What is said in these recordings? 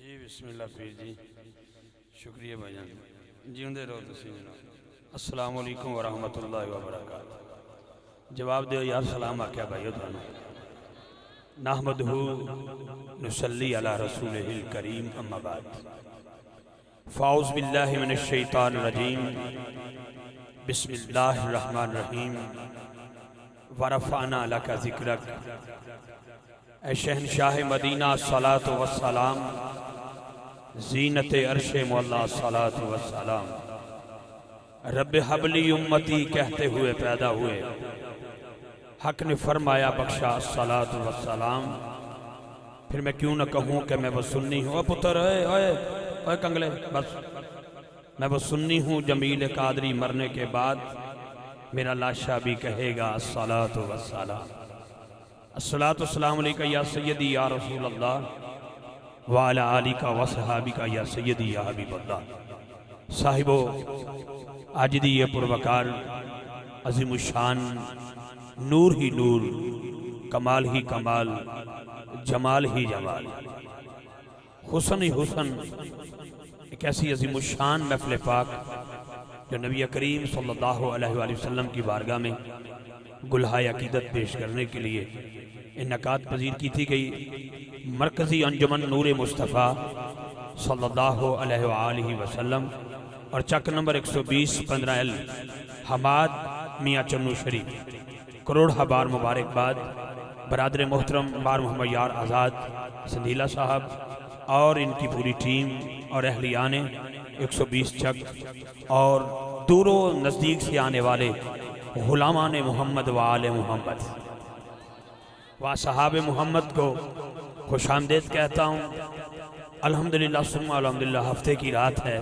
जी बिस्मिल्लाह पीर जी, शुक्रिया भाईजान, जींदे रहो तुसीं जनाब। अस्सलाम वालेकुम व रहमतुल्लाहि व बरकातहू। जवाब दो यार, सलाम आख्या भाईओ थानू। नहमदहू नुसल्ली अला रसूलिहिल करीम, अम्मा बाद। फ़ाउज़ बिल्लाहि मिनश शैतानिर रजीम, बिस्मिल्लाहिर रहमानिर रहीम। व रफ़अना लका ज़िक्रक। ऐ शहनशाह मदीना सलातो वस्सलाम, ज़ीनते अर्शे मौला सलातो वस्सलाम। रब हबली उम्मती कहते हुए पैदा हुए, हक ने फरमाया बख्शा सलातो वस्सलाम। फिर मैं क्यों न कहूँ कि मैं वो सुन्नी हूँ। पुत्र ओए ओए ओए कंगले, बस मैं वो सुन्नी हूँ। जमील कादरी मरने के बाद मेरा लाशा भी कहेगा सलातो वस्सलाम। अस्सलातु वस्सलामु अलैका या सय्यदी या रसूल अल्लाह व अला आलिका व सहाबिका या सय्यदी या हबीबल्लाह। साहिबो, आज दी ये पुरवकार अज़ीमुशान, नूर ही नूर, कमाल ही कमाल, जमाल ही जमाल, हुस्न ही हुस्न, एक ऐसी अज़ीमुशान महफ़िल पाक जो नबी करीम सल्लल्लाहु अलैहि वसल्लम की बारगाह में गुलहाय अकीदत पेश करने के लिए इनकात पजीर की थी गई। मरकज़ी अंजुमन नूर मुस्तफ़ा सल्लल्लाहु अलैहि वसल्लम और चक नंबर 120 15L हमाद मियाँ चन्नू शरीफ, करोड़ हबार मुबारकबाद। बरादर मोहतरम बार मोहम्मद यार आज़ाद संधीला साहब और इनकी पूरी टीम और अहलियान 120 चक और दूरों नज़दीक से आने वाले गुलामान मोहम्मद व आले मोहम्मद व सहाबे मोहम्मद को खुश आमदीद कहता हूँ। अल्हम्दुलिल्लाह सुम्मा अल्हम्दुलिल्लाह, हफ्ते की रात है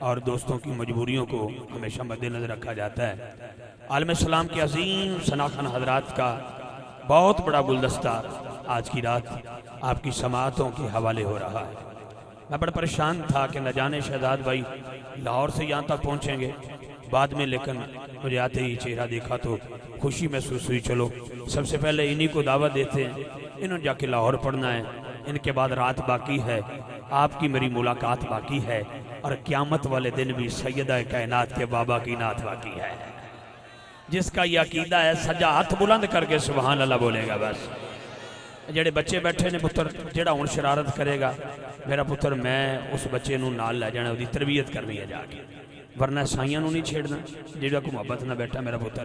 और दोस्तों की मजबूरियों को हमेशा मद्देनज़र रखा जाता है। आलम इस्लाम के अजीम सनाखन हजरात का बहुत बड़ा गुलदस्ता आज की रात आपकी समाअतों के हवाले हो रहा है। मैं बड़ा परेशान था कि न जाने शहजाद भाई लाहौर से यहाँ तक पहुँचेंगे बाद में, लेकिन मुझे आते ही चेहरा देखा तो खुशी महसूस हुई। चलो सबसे पहले इन्हीं को दावत देते हैं, इन्होंने जाके लाहौर पढ़ना है, इनके बाद रात बाकी है, आपकी मेरी मुलाकात बाकी है और क़यामत वाले दिन भी सैयदा कायनात के बाबा की नात बाकी है। जिसका ये अकीदा है सजा हाथ बुलंद करके सुभान अल्लाह बोलेगा। बस जेड़े बच्चे बैठे ने पुत्र, जेड़ा हुण शरारत करेगा मेरा पुत्र, मैं उस बच्चे नूं नाल लै जाना, उसकी तरबियत करनी है जाके, वरना साइयां नूं नहीं छेड़ना। जेड़ा को मुहब्बत ना बैठा मेरा पुत्र,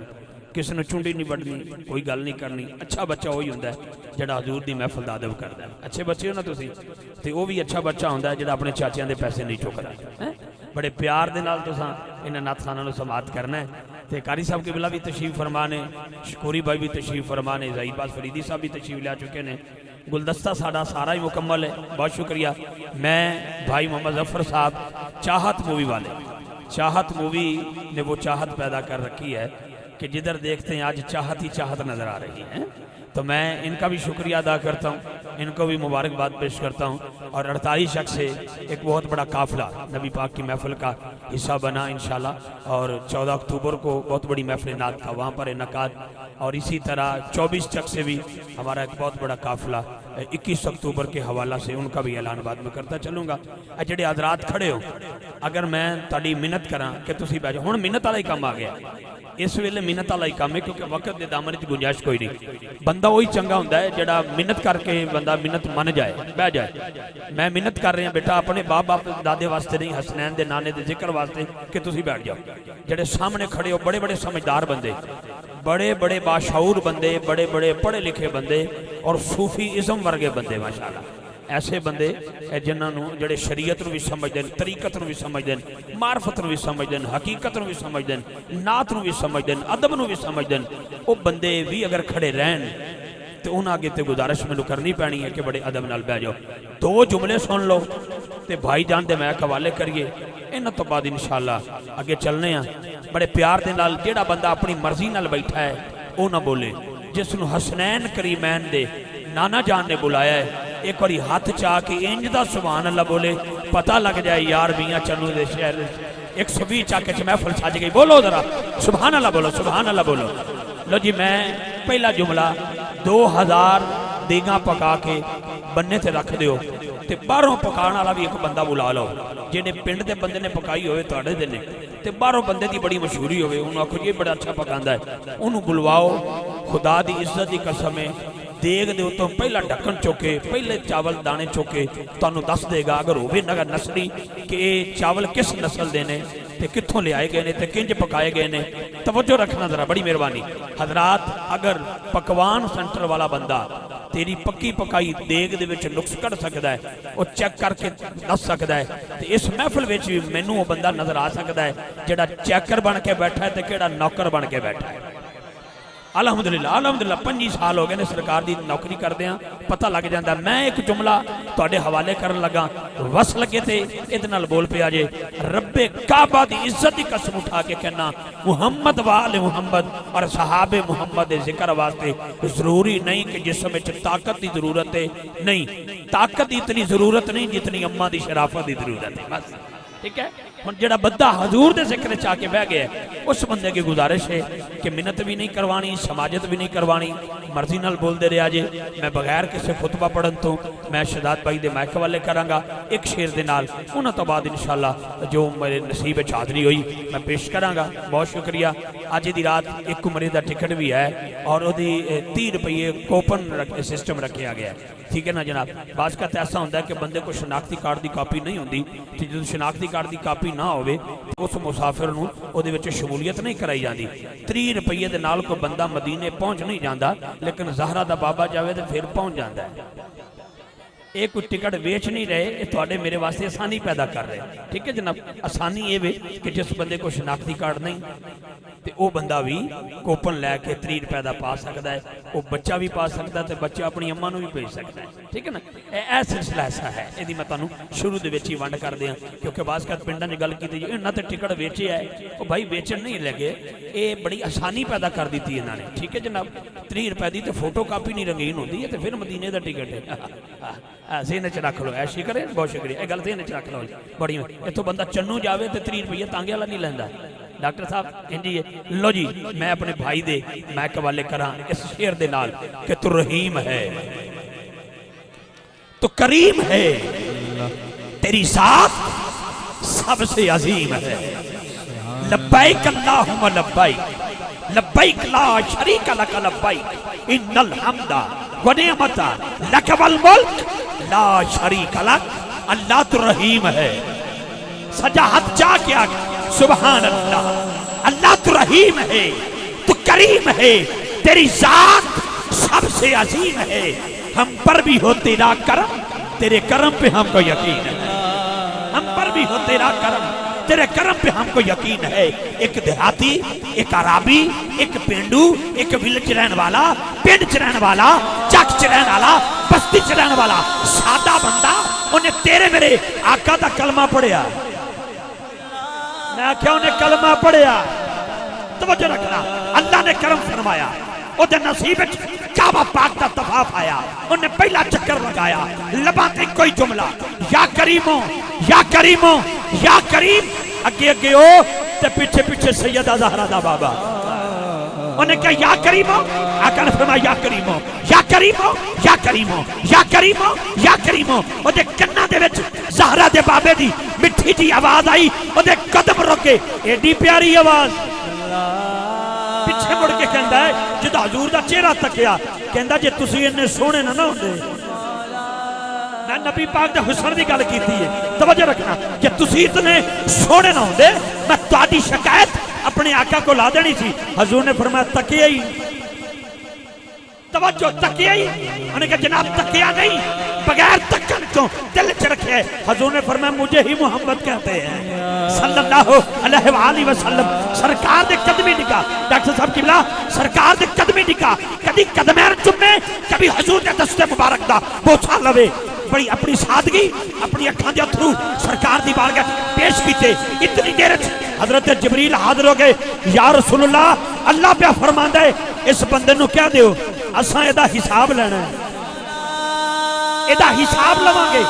किसी ने चुंडी नहीं वड्डनी, कोई गल नहीं करनी। अच्छा बच्चा वही हुंदा है जिहड़ा हजूर दी महफिल दा अदब करदा है। अच्छे बच्चे हो ना तुसीं, ते वो भी अच्छा बच्चा हुंदा है जिहड़ा अपने चाचियां दे पैसे नहीं चुकदा है। बड़े प्यार दे नाल तुसां इन्हां नाथखानां नूं समाअत करना है। ते कारी साहब किबला भी तशरीफ फरमा ने, शकूरी भाई भी तशरीफ फरमा ने, ज़हीबाज फरीदी साहब भी तशरीफ ला चुके ने। गुलदस्ता साडा सारा ही मुकम्मल है, बहुत शुक्रिया। मैं भाई मोहम्मद जफर साहब चाहत मूवी वाले, चाहत मूवी ने वो चाहत पैदा कर रखी है कि जिधर देखते हैं आज चाहत ही चाहत नज़र आ रही है। तो मैं इनका भी शुक्रिया अदा करता हूँ, इनको भी मुबारकबाद पेश करता हूँ। और 48 शख्स से एक बहुत बड़ा काफ़िला नबी पाक की महफिल का हिस्सा बना इंशाल्लाह। और 14 अक्टूबर को बहुत बड़ी महफिल नात था वहाँ पर इनकाद, और इसी तरह 24 चक से भी हमारा एक बहुत बड़ा काफ़िला 21 अक्टूबर के हवाला से, उनका भी ऐलान बाद में करता चलूँगा। जेडे हजरात खड़े हो, अगर मैं ताड़ी मिन्नत करा कि तुसीं बैठ जाओ, हुण मिन्नत वाला ही काम आ गया, इस वेले मिन्नत वाला ही काम है, क्योंकि वक्त के दामन च गुंजाइश कोई नहीं। बंदा वही चंगा हुंदा है जिहड़ा मिन्नत करके बंदा मिन्नत मन जाए, बह जाए। मैं मिन्नत कर रहा बेटा अपने बाप बाप दादे वास्ते नहीं, हसनैन दे नाने दे जिक्र वास्ते कि तुसीं बैठ जाओ। जिहड़े सामने खड़े हो बड़े बड़े समझदार बंदे, बड़े बड़े बाशऊर बंदे, बड़े बड़े पढ़े लिखे बंदे और सूफी इज़म वर्गे बंदे, माशाअल्लाह ऐसे बंदे जिन्होंने जड़े शरीयत भी समझते हैं, तरीकत भी समझते हैं, मार्फत भी समझते हैं, हकीकत भी समझते हैं, नात भी समझते हैं, अदब भी समझते हैं। वो बंदे भी अगर खड़े रहन तो उन्होंने आगे तो गुजारिश मैनू करनी पैनी है कि बड़े अदब नाल बह जाओ। 2 जुमले सुन लो तो भाई जान दे मैं हवाले करिए, इन्हों तो बाद इंशाअल्लाह आगे चलने हैं। बड़े प्यार के नाल जिहड़ा बंदा अपनी मर्जी नाल बैठा है वो ना बोले। जिसनों हसनैन करीमैन दे नाना जान ने बुलाया है, एक बार हाथ चाह के इंज दा सुभान अल्लाह बोले, पता लग जाए यार मियाँ चन्नू दे शहर 120 चाके च महफिल सज गई। बोलो जरा सुभान अल्लाह बोलो, सुभान अल्लाह बोलो। लो जी, मैं पहला जुमला 2000 देगा पका के बन्ने ते रख दियो, ते बाहरों पकाने वाला भी एक बंदा बुला लो, जेडे पिंड के बंदे ने पकाई होवे तुहाडे दे ने, ते बाहरों बंदे की बड़ी मशहूरी होवे, उन्होंने आखो जी बड़ा अच्छा पकांदा है, उन्होंने बुलवाओ। खुदा की इज्जत की कसम है, देग दे उत्तों पहला ढक्कन चुके, पहले चावल दाने चुके तुहानू दस देगा, अगर होवे नगर नस्ली कि चावल किस नस्ल दे ने ते कित्थों लियाए गए ने ते किंज पकाए गए ने। तवज्जो रखना जरा, बड़ी मेहरबानी हजरात। अगर पकवान सेंटर वाला बंदा तेरी पक्की पकाई देग दे विच नुक्स कढ़ सकता है, वो चेक करके दस सकता है, तो इस महफिल में भी मैनू वो बंदा नजर आ सकता है जिहड़ा चैकर बन के बैठा है तो किहड़ा नौकर बन के बैठा है। अलहमदुलिल्लाह अलहमदुलिल्लाह 25 साल हो गए ने सरकार की नौकरी करदे आ, पता लग जाता। मैं एक जुमला तुहाडे हवाले करन लगा, वस लगे थे इहदे नाल बोल पिया जे। रब्बे काबा दी इज्जत की कसम उठा के कहना, मुहम्मद वाले मुहम्मद और सहाबे मुहम्मद के जिक्र वास्ते जरूरी नहीं कि जिसम में ताकत की जरूरत है, नहीं ताकत की इतनी जरूरत नहीं जितनी अम्मा की शराफत की जरूरत है, बस ठीक है। हुण जिहड़ा बंदा हजूर दे जिक्र च आके बह गया, उस बंदे की गुजारिश है कि मिन्नत भी नहीं करवानी, समाजत भी नहीं करवानी, मर्जी नाल बोलते रहा जे। मैं बगैर किसी खुतबा पढ़न तो मैं शहजाद भाई के माइक वाले कराँगा एक शेर के नाल, उन्होंने तो बाद इंशाअल्लाह जो मेरे नसीब हाज़री हुई मैं पेश कराँगा। बहुत शुक्रिया। अज की रात एक उमरे का टिकट भी है और वो 30 रुपये कोपन सिस्टम रखा गया है, ठीक है ना जनाब। बाज़ ऐसा होता है कि बंदे को शनाख्ती कार्ड की कापी नहीं होती, तो जो शनाख्ती कार्ड की कापी ना हो उस मुसाफिर नूं उहदे विच शमूलीयत नहीं कराई जाती। 30 रुपये के नाल कोई बंदा मदीने पहुँच नहीं जाता, लेकिन ज़हरा दा बाबा जावे तो फिर पहुँच जाता है। ये कोई टिकट बेच नहीं रहे, ये थोड़े मेरे वास्ते आसानी पैदा कर रहे, ठीक है जनाब। आसानी ये वे कि जिस बंदे को शनाख्ती कार्ड नहीं तो वह बंदा भी कोपन लैके 30 रुपए का पा सकता है, वो बच्चा भी पा सकता है, तो बच्चा अपनी अम्मा भी भेज सकता है, ठीक है ना। यह सिलसिला ऐसा है, यदि मैं तुहानू शुरू के ही वंड कर दिया, क्योंकि बाज़ पिंडों की गल की इन्होंने तो टिकट वेचे है, वो भाई वेचन नहीं लगे, ये बड़ी आसानी पैदा कर दी इन्होंने, ठीक है जनाब। 30 रुपए की तो फोटो कापी नहीं रंगीन होती है, तो फिर मदीने का टिकट है, सेहन च रख लो, ऐसी करे। बहुत शुक्रिया, यह गल सेहन च रख लो बड़ी। इतों बंदा चन्नू जाए तो 30 रुपये तांगे वाला नहीं लैंदा डॉक्टर साहब इंजी है। लो जी मैं अपने भाई दे मैं हवाले करा इस शेर दे नाल कि तू रहीम है, तू करीम है, तेरी साथ सबसे अजीम है। लब्बैक अल्लाहुम्मा लब्बैक, लब्बैक ला शरीक लक लब्बैक, इन्नल हम्दा व निअमता लक वल मुल्क ला शरीक लक। अल्लाह तो रहीम है, सजा हाथ जा क्या सुभान अल्लाह। अल्लाह तो रहीम है, तू करीम है, तेरी जात सबसे अजीम है। हम पर भी हो तेरा करम, तेरे करम पे हमको यकीन है। हम पर भी हो तेरा करम, तेरे करम पे हमको यकीन है। एक देहाती, एक अराबी, एक पेंडू, एक विलेज रहने वाला, पिंड च रहने वाला, चक च रहने वाला, बस्ती च रहने वाला सादा बंदा, उन्हें तेरे मेरे आका दा कलमा पढ़िया। मैं आख्या उन्हें कलमा पढ़िया, तवज्जो रखना। अल्लाह ने करम फरमाया, उहदे नसीब काबा पाक दा तवाफ आया, उन्हें पहला चक्कर लगाया, लबा ते कोई जुमला या करीमो या करीमो या करीम, अगे अगे ओ ते पीछे पीछे सैयदा ज़हरा दा बाबा। उन्हें कहा या करीमो, आका ने फरमाया या करीमो या करीमो या करीमो या करीमो या करीमो। उहदे कन्ना दे विच ज़हरा दे बाबे दी मिठी जी आवाज आई, उहदे कदम रुके, एडी प्यारी आवाज। पिछे मुड़ के कहता है जो हजूर का चेहरा तकिया, कहता जे तुसी इन्ने सोहने ना होंदे, मैं नबी पाक दे हुस्न की गल की है, तवज्जो रखना, जे तुसी इतने सोहने ना होंदे मैं तुहाडी शिकायत अपने आका को ला देनी थी। हजूर ने फरमाया तकिया ही, तवज्जो तकिया ही। उन्होंने कहा जनाब तकिया नहीं, बगैर तकन तो दिल च रखे। हजूर ने फरमाया मुझे ही मोहम्मद कहते हैं सल्लल्लाहु अलैहि वसल्लम। सरकार दे कदमी निका, डॉक्टर साहब किबला सरकार दे कदमी निका, कभी कदमैन चुमे, कभी हजूर के दस्ते मुबारक दा बोछा लवे। बड़ी अपनी सादगी, अपनी अखां दे अथरू सरकार दी बारगाह पेश कीते। इतनी देर हजरत जबरील हाजिर हो गए, या रसूलुल्लाह अल्लाह पे फरमांदा है इस बंदे नूं कह दिओ असां इहदा हिसाब लेना है, इहदा हिसाब लवांगे।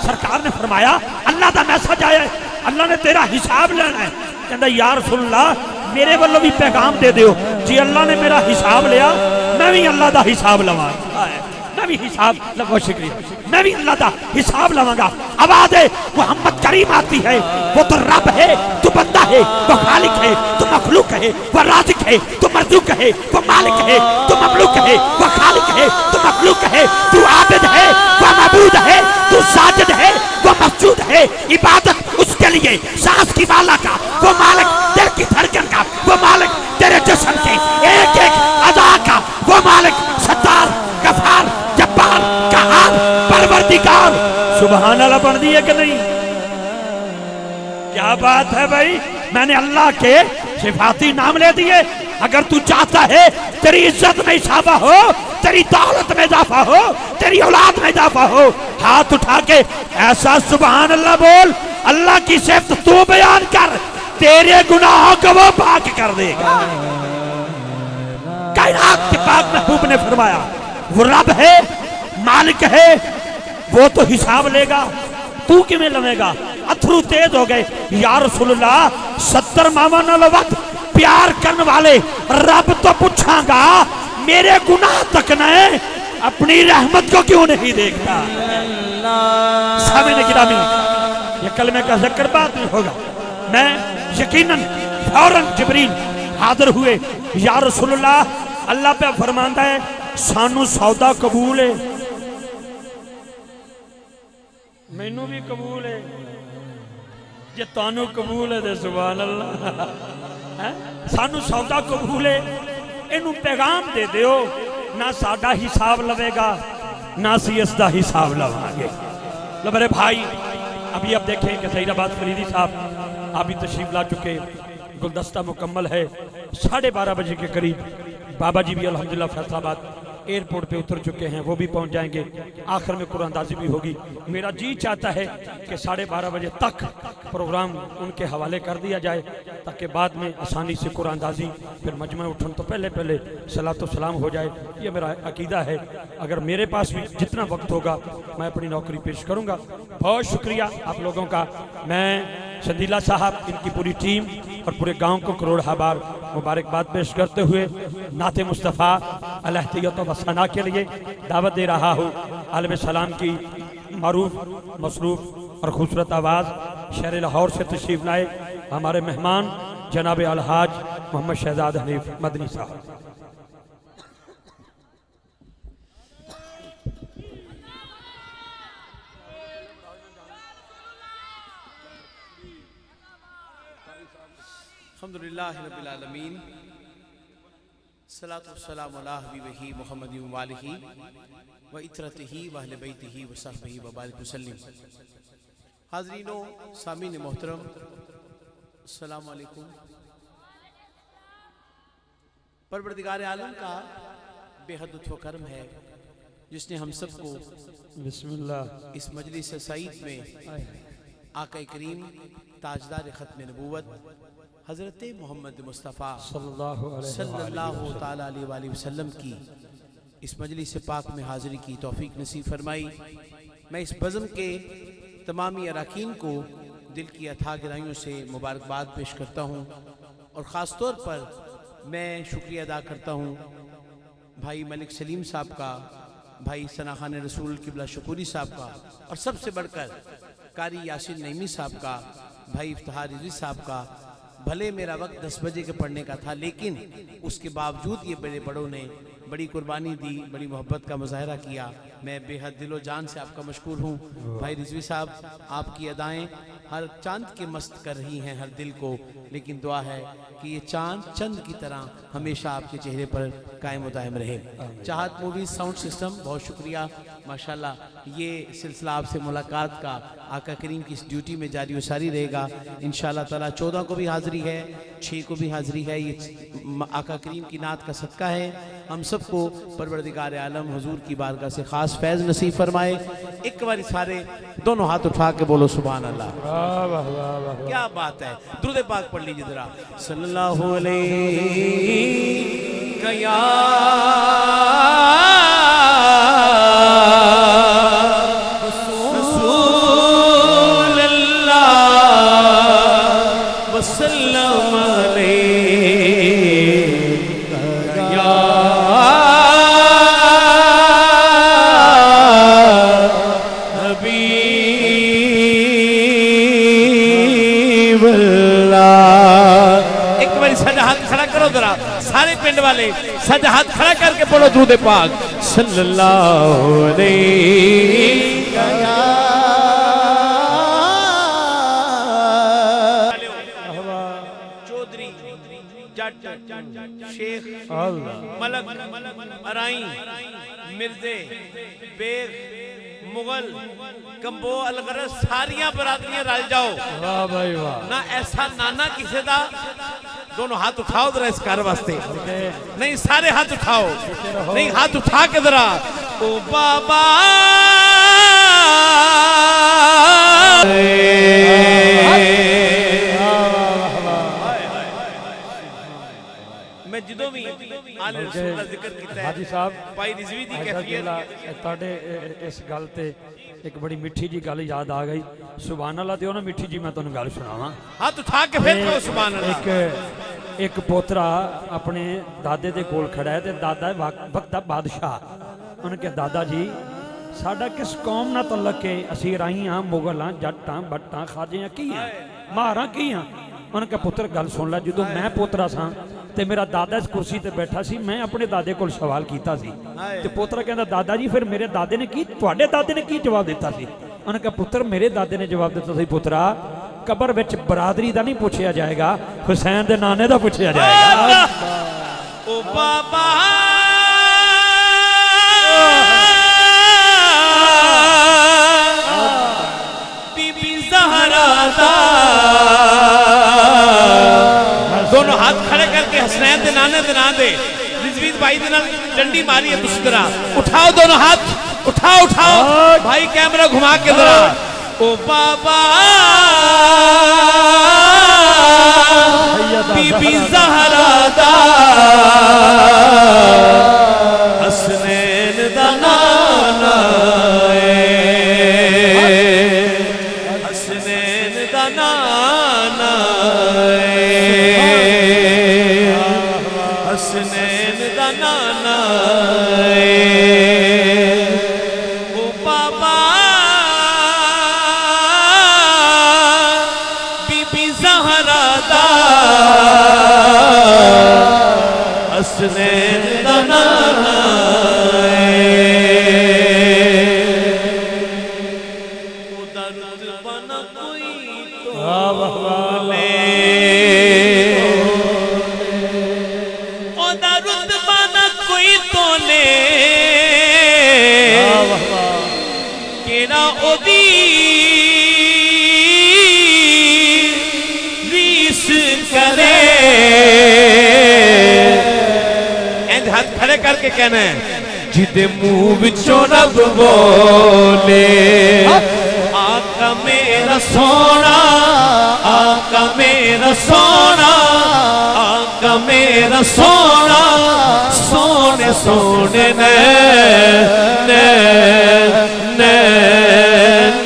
सरकार ने फरमाया अल्लाह दा मैसेज आया है, अल्लाह ने तेरा हिसाब लेना है। कहंदा या रसूलुल्लाह मेरे वालों भी पैगाम दे दिओ, जी अल्लाह ने मेरा हिसाब लिया मैं भी अल्लाह दा हिसाब लवांगा, मैं भी हिसाब बहुत शुक्रिया, मैं भी अल्लाह का हिसाब लवांगा। आवाज़ मोहम्मद करीम आती है, वो तो रब है, तू बंदा है, वो खालिक है, तू मखलूक है, वो राज़िक है, तू मरज़ूक है, वो मालिक है, तू ममलूक है, वो खालिक है, तू मखलूक है, तू आबिद है, वो मबूद है, तू साजिद है, वो मसजूद है। इबादत उसके लिए, सांस की माला का वो मालिक, दिल की धड़कन का वो मालिक, तेरे जिस्म के एक एक अदा का वो मालिक, सत्तार, गफार, जब्बार, कहार, परवरदिगार। सुभान अल्लाह पढ़ दिए कि नहीं? क्या बात है भाई, मैंने अल्लाह के सिफाती नाम ले दिए। अगर तू चाहता है तेरी इज्जत में इजाफा हो, तेरी दौलत में इजाफा हो, तेरी औलाद में इजाफा हो, हाथ उठा के ऐसा सुभान अल्लाह बोल, अल्लाह की सिफत तू बयान कर, तेरे गुनाहों को वो पाक कर देगा। कायनात के पाक महबूब ने फरमाया, वो रब है, मालिक है, वो तो हिसाब लेगा, तू किमें लवेगा? अथरू तेज हो गए, या रसूलुल्लाह 70 मामा नाल वक्त प्यार करने वाले रब तो पूछागा, मेरे गुनाह तक ने अपनी रहमत को क्यों नहीं देखता? सामने गिरामी, ये कलमे का जिक्र बाद में होगा। मैं यकीनन फौरन जिब्रील हाजिर हुए, या रसूलुल्लाह अल्लाह पे फरमांदा है, सानू सौदा कबूल है, मैनू भी कबूल है, जे तानू कबूल है तो सुभान अल्लाह। सानू सौदा कबूल है, इनू पैगाम दे दियो, ना साडा हिसाब लवेगा, ना सी इसका हिसाब लवांगे। लो मेरे भाई, अभी आप देखें कि सईदाबाद फरीदी साहब अभी तशरीफ ला चुके, गुलदस्ता मुकम्मल है। 12:30 बजे के करीब बाबा जी भी अल्हम्दुलिल्लाह फैसलाबाद एयरपोर्ट पे उतर चुके हैं, वो भी पहुंच जाएंगे। आखिर में कुरानदाजी भी होगी। मेरा जी चाहता है कि 12:30 बजे तक प्रोग्राम उनके हवाले कर दिया जाए, ताकि बाद में आसानी से कुरानदाजी फिर मजमा उठन तो पहले पहले सलातो सलाम हो जाए। ये मेरा अकीदा है। अगर मेरे पास भी जितना वक्त होगा मैं अपनी नौकरी पेश करूँगा। बहुत शुक्रिया आप लोगों का। मैं शदीला साहब, इनकी पूरी टीम और पूरे गांव को करोड़ बार मुबारकबाद पेश करते हुए नाते मुस्तफ़ा अलहतियत व सना के लिए दावत दे रहा हूँ। आलम सलाम की मारूफ, मसरूफ़ और खूबसूरत आवाज़ शहर लाहौर से तशरीफ़ लाए हमारे मेहमान जनाब अलहाज मोहम्मद शहजाद हनीफ मदनी साहब। अल्हम्दुलिल्लाह रब्बिल आलमीन, सलातु वस्सलामु अला हबीबिही मुहम्मद व आलिही व इतरतिही व अहले बैतिही व सहबिही व बारिक वसल्लम। हाज़रीनो सामीन मोहतरम, अस्सलामु अलैकुम। परवरदिगार आलम का बेहद लुत्फ़ करम है जिसने हम सबको बिस्मिल्लाह इस मजलिस सईद में आका करीम ताजदार ख़त्म नबूवत हज़रत मोहम्मद मुस्तफ़ा सल्लल्लाहु ताला अलैहि वसल्लम की इस मजलिस पाक में हाज़िरी की तौफीक नसीब फरमाई। मैं इस बज़म के तमामी अरकान को दिल की अथाह गहराइयों से मुबारकबाद पेश करता हूँ और ख़ास तौर पर मैं शुक्रिया अदा करता हूँ भाई मलिक सलीम साहब का, भाई सना खान रसूल किबला शकूरी साहब का, और सबसे बढ़कर कारी यासिन नईमी साहब का, भाई इफ्तिखार रिजवी साहब का। भले मेरा वक्त 10 बजे के पढ़ने का था, लेकिन उसके बावजूद ये बड़े बड़ों ने बड़ी कुर्बानी दी, बड़ी मोहब्बत का मुजाहरा किया। मैं बेहद दिलो जान से आपका मशकूर हूँ। भाई रिजवी साहब, आपकी अदाएँ हर चांद के मस्त कर रही हैं हर दिल को, लेकिन दुआ है कि ये चांद चंद की तरह हमेशा आपके चेहरे पर कायम दायम रहे। चाहत मूवीज साउंड सिस्टम, बहुत शुक्रिया माशाल्लाह। ये सिलसिला आपसे मुलाकात का आका करीम की इस ड्यूटी में जारी व सारी रहेगा इंशाअल्लाह ताला। 14 को भी हाज़िरी है, 6 को भी हाज़िरी है। ये आका करीम की नात का सदका है। हम सबको परवरदिगार आलम हुजूर की बारगाह से ख़ास फैज़ नसीब फरमाए। एक बार सारे दोनों हाथ उठा के बोलो सुभान अल्लाह। क्या बात है, दुरूद पाक पढ़ लीजिए जरा। सल्लल्लाहु अलैहि या सजा हाथ खड़ा करो जरा, सारे पिंड वाले सजा हाथ खड़ा करके बोलो दुरूद पाक सल्लल्लाहु अलैहि चौधरी जट शेख मलक अराई मिर्जे बेग मुगल कंबो अलगरज सारियां बरादरियां रल जाओ। वाह भाई वाह। ना ऐसा नाना किसे दा, दोनों हाथ उठाओ जरा इस कार वास्ते, नहीं सारे हाथ उठाओ, नहीं हाथ उठा के जरा ओ बाबा मैं जिदों भी आले रसूल दा जिक्र कीता है हाजी साहब भाई रिजवी दी कैफियत ਤੁਹਾਡੇ इस गल ते एक बड़ी मिठी जी गल याद आ गई। सुभान अल्लाह दियो ना मिठी जी, मैं तुहानू गल सुनावां। हाथ उठा के फिर कहो सुभान अल्लाह। एक पोतरा अपने दादे दे कोल खड़ा है ते दादा वक्त दा बादशाह, उन्हें कहा दादा जी साडा किस कौम नाल तल्लक है, असीं राही हां, मुगल हां, जट हां, बट हां, खाजे हां, की हां, मारां की हां। उन्हें कहा पुत्र गल सुन लै, जदों मैं पोतरा सां ते मेरा दादा इस कुर्सी ते बैठा सी, मैं अपने दादे को सवाल कीता सी ते पुत्र कहता दादा जी फिर मेरे दादे ने की, तुहाडे दादे ने की जवाब दिता सी? उन्हें कहा पुत्र मेरे दादे ने जवाब दिता सी पुत्रा कबर विच बरादरी दा नहीं पूछया जाएगा, हुसैन दे नाने दा पूछया जाएगा। ओ बाबा बीबी ज़हरा दा, दोनों हाथ खड़े करके हसनैन दे नाने दे नाम दे रिजवीन भाई दे नाल डंडी मारी है तुसी जरा, उठाओ दोनों हाथ, उठाओ उठाओ भाई, कैमरा घुमा के जरा ओ बाबा बीबी ज़हरा दा हसनैन दा नाना हसनैन दा नाना हसनैन दा नाना ओ बाबा बीबी ज़हरा दा हसनैन दा नाना ओदा रुतबा ना कोई तोले, ओदा रुतबा ना कोई तोले, केड़ा ओदी रीस करे। इंज हाथ खड़े करके कहना है जिदे मुंह विचों रब बोले आका मेरा सोना, आका मेरा सोना, आका मेरा सोना, सोने सोने ने ने ने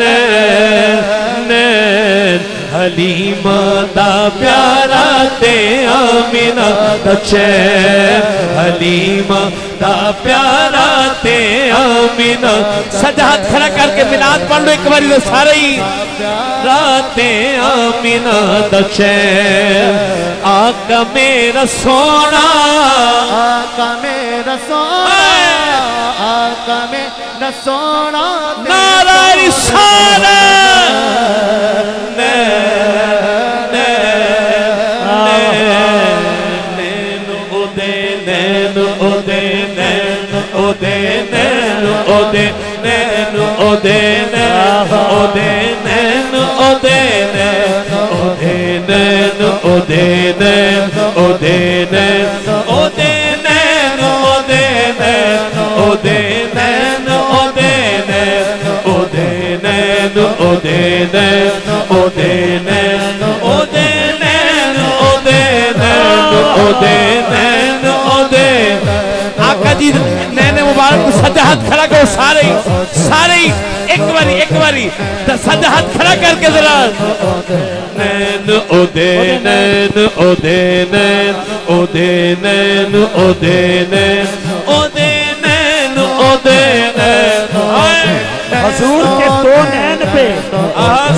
ने ने हलीमा दा प्यारा ते आमिना दा चैन, हलीमा दा प्यारा ते आमिना। सजा हाथ खड़ा करके मिलाद पढ़ लो एक बारी तो सारे ही, राते आमिना दा चैन, आका मेरा सोना, आका मेरा सोना, आका मेरा सोना, नारा रिसाला आका जी नैने मुबारक सजा हाथ खड़ा करो सारे सारे एक बारी सजा हाथ खड़ा करके जरा नैन ओदे नैन ओदे नैन ओदे नैन ओदे नैन ओदे नैन ओदे नैन हजूर के दो नैन पे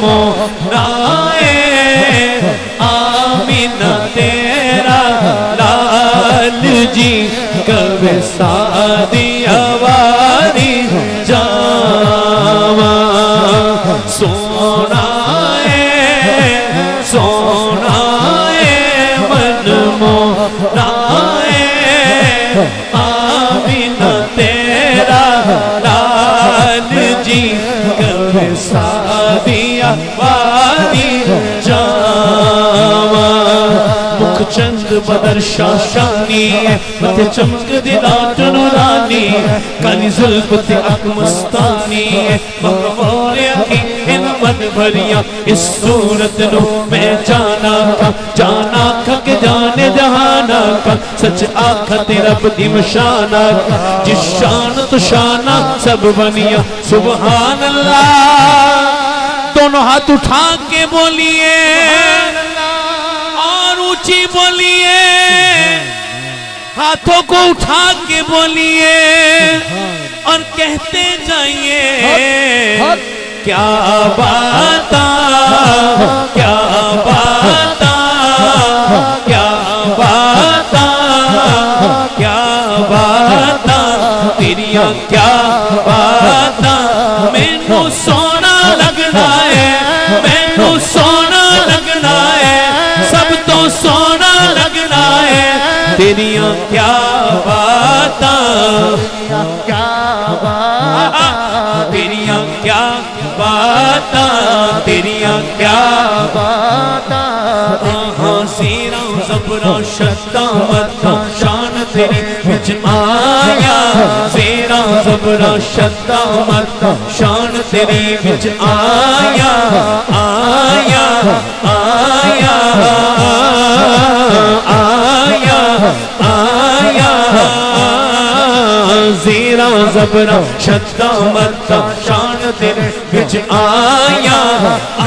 मोनाए आमीना तेरा लाल जी कब सादी अवारी जावा सोना सोनाए मन मोनाए आमीना तेरा लाल जी कब सादिया वारी जावा मुख चंद बदर शाशानी मथे चमक दिलाट नूरानी काली जुल्फ ते अख मस्तानी मखमूर अखी इन मद भरिया इस सूरत नो मैं जाना का के जाने जहाना का सच आखा ते रब दी मशाना जिस शान तो शाना सब बनिया सुभान अल्लाह। दोनों हाथ उठा के बोलिए और ऊंची बोलिए, हाथों को उठा के बोलिए और कहते जाइए क्या बाता क्या बाता क्या बाता क्या बाता तेरिया क्या बाता मैनू सोना लगना है मैनू सोना लगना है सब तो सोना लगना है तेरिया क्या बाता क्या बाता तेरिया क्या बाता तेरिया क्या बाता सीरा ज़बरा शद्दा मत्ता शान तेरी विच आया सीरा ज़बरा शद्दा मत्ता शान तेरी विच आया आया आया आया आया ज़ीरा ज़बरा शद्दा मत्ता शान तेरे विच आया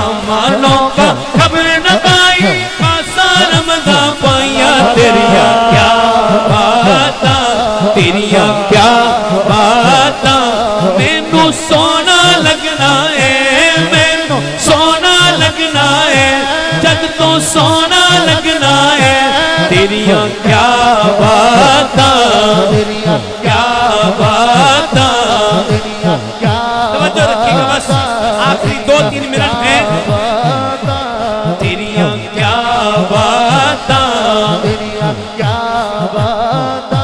अमानों का खबर न पाई खासा रमज़ा पाया तेरिया क्या बाता तेरिया क्या बाता मैनू सोना लगना है मैनू सोना लगना है जग तो सोना लगना है तेरिया क्या बाता तेरिया क्या बाता तेरिया क्या तवज्जो रखिएगा बस आखिरी 2-3 मिनट है तेरिया क्या बाता तेरिया क्या बाता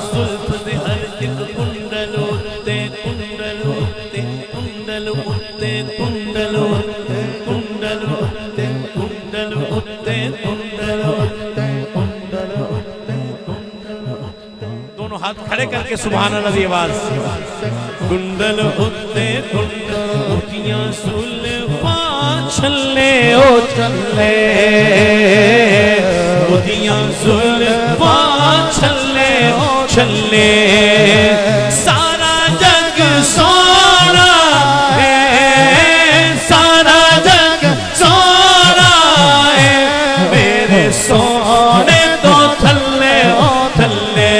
सुल्फ दे हर एक कुंडल उते कुंडल उते कुंडल उते कुंडल उते कुंडल उते कुंडल उते कुंडल उते कुंडल उते दोनों हाथ खड़े करके सुभान अल्लाह की आवाज कुंडल उते कुंडल उठियां सुल्फा छल्ले ओ छल्ले उठियां सुल्फा छल्ले ओ छल्ले सारा जग सोना है सारा जग सोना है मेरे सोने तो थल्ले ओ थल्ले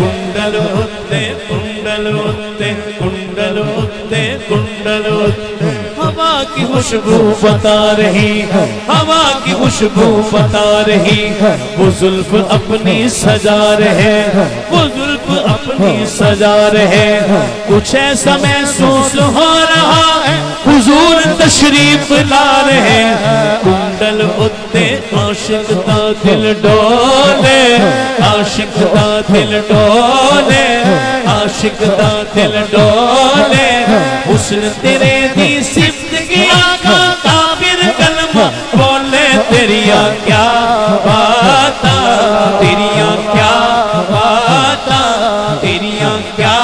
कुंडल उते कुंडल उते कुंडल उते कुंडल उते हवा की खुशबू बता रही हवा की खुशबू बता रही वो जुल्फ अपनी सजा रहे वो जुल्फ अपनी सजा रहे कुछ ऐसा महसूस हो रहा है हुजूर तशरीफ ला रहे कुंडल उत्ते आशिक दा दिल डोले आशिक दा दिल डोले आशिक दा दिल डोले हुस्न तेरे दी सिफ्त की आका काबिर कलमा बोले तेरिया क्या बाता तेरिया क्या बाता तेरिया क्या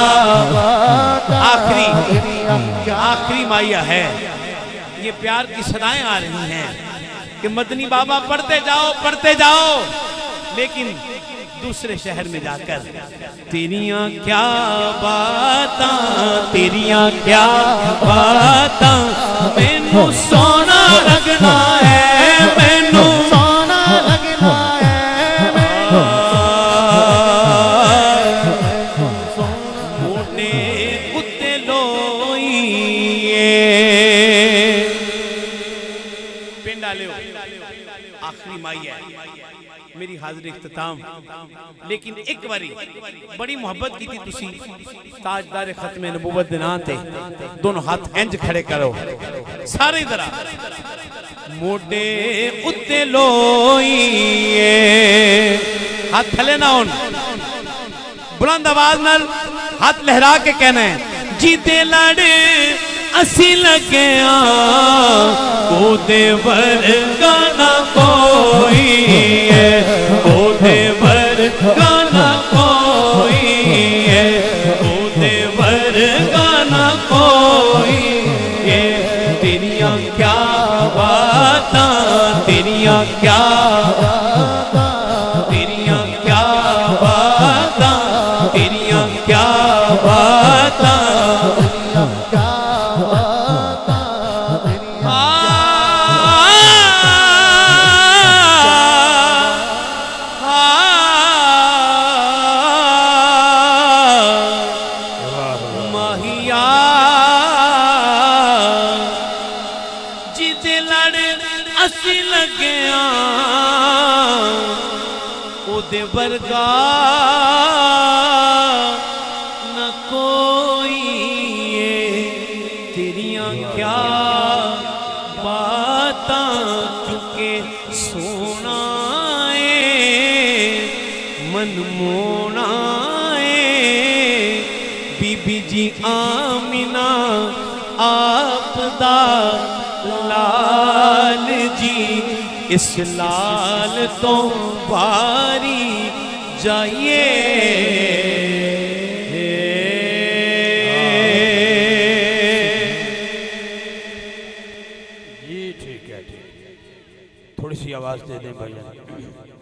आखिरी माया है ये प्यार की सदाएं आ रही हैं कि मदनी बाबा पढ़ते जाओ लेकिन दूसरे शहर में जाकर तेरिया क्या बाता तेरिया क्या बाता मैनू सोना लगना है मैनू सोना लगना है मोटे कुत्ते लोइए लाले हो, आखिरी माई है मेरी हाजिर इख्तिताम। लेकिन एक बारी बड़ी मोहब्बत की थी तुसी ताजदार खत्म नबूवत दे नां ते दोनों हाथ इंज खड़े करो सारे इधर मोटे उत्ते लोईए हाथ थले ना होन बुलंद आवाज नाल हाथ लहरा के कहना है जीते लड़ असी लगे ओदे वर्गा ना कोई है ओदे वर्गा ना कोई है ओदे वर्गा ना कोई है तेरियां क्या बातां तेरियां क्या तेरियां क्या बातां तेरियां क्या बातां वर्गा न कोई तेरियां क्या बातां चुके सोना मन मोना बीबी जी आमिना आपदा लाल जी इस लाल तो बारी जाइए जी ठीक है थोड़ी सी आवाज़ दे दें भाईजान।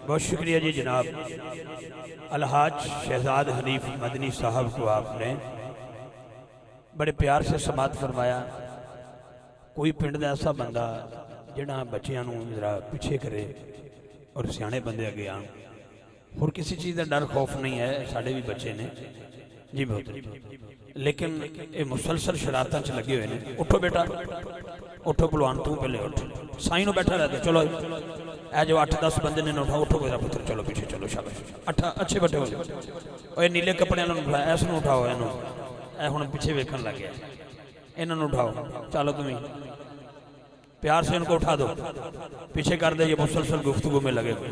बहुत शुक्रिया जी जनाब अलहाज शहजाद हनीफ मदनी साहब को आपने बड़े प्यार से समात फरमाया। कोई पिंड का ऐसा बंदा जिहड़ा बच्चों को जरा पिछे करे और सियाने बंदे अगे आन और किसी चीज़ का डर खौफ नहीं है। साढ़े भी बच्चे ने जी बहुत लेकिन ये मुसलसल शरारतों च लगे हुए हैं। उठो बेटा उठो भलवान तू पहले उठ साई नो बैठा रहते चलो ए जो 8-10 बंदे ने उठाओ उठो मेरा पुत्र चलो पीछे चलो शाबाश 8 अच्छे बड़े हो गए नीले कपड़े उठाया इस उठाओ इनू ए हुण पिछे वेखण लग गया इन्होंने उठाओ चलो तुम्हें प्यार से इनको उठा दो पीछे कर दे ये मुसलसल गुफ्तगू में लगे हुए।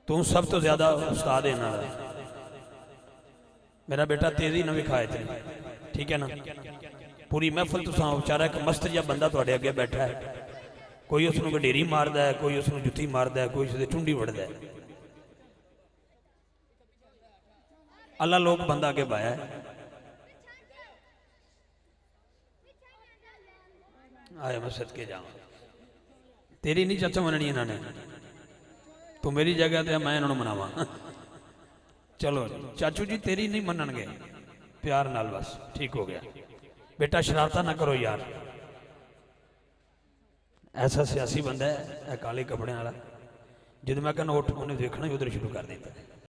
तू सब तो ज्यादा उस्ताद है ना मेरा बेटा तेजी न विखाए थे ठीक है ना। पूरी महफिल तुसा बेचारा एक मस्त जिहा बंदा तुहाडे अगे बैठा है कोई उसनूं गडेरी मारदा है कोई उसनूं जुत्ती मारदा है कोई उसदे चुंडी वड़दा है। अल्लाह लोग बंदा अगे बाया है आया मैं सदके जावां तेरी नहीं चाचा मननी इन्होंने तू मेरी जगह ते मैं इन्होंने मनावा चलो चाचू जी तेरी नहीं मनणगे प्यार नाल बस ठीक हो गया बेटा शरारता ना करो यार। ऐसा सियासी बंदा है काले कपड़े वाला जो मैं कहना उठ उन्हें देखना ही उधर शुरू कर देता है।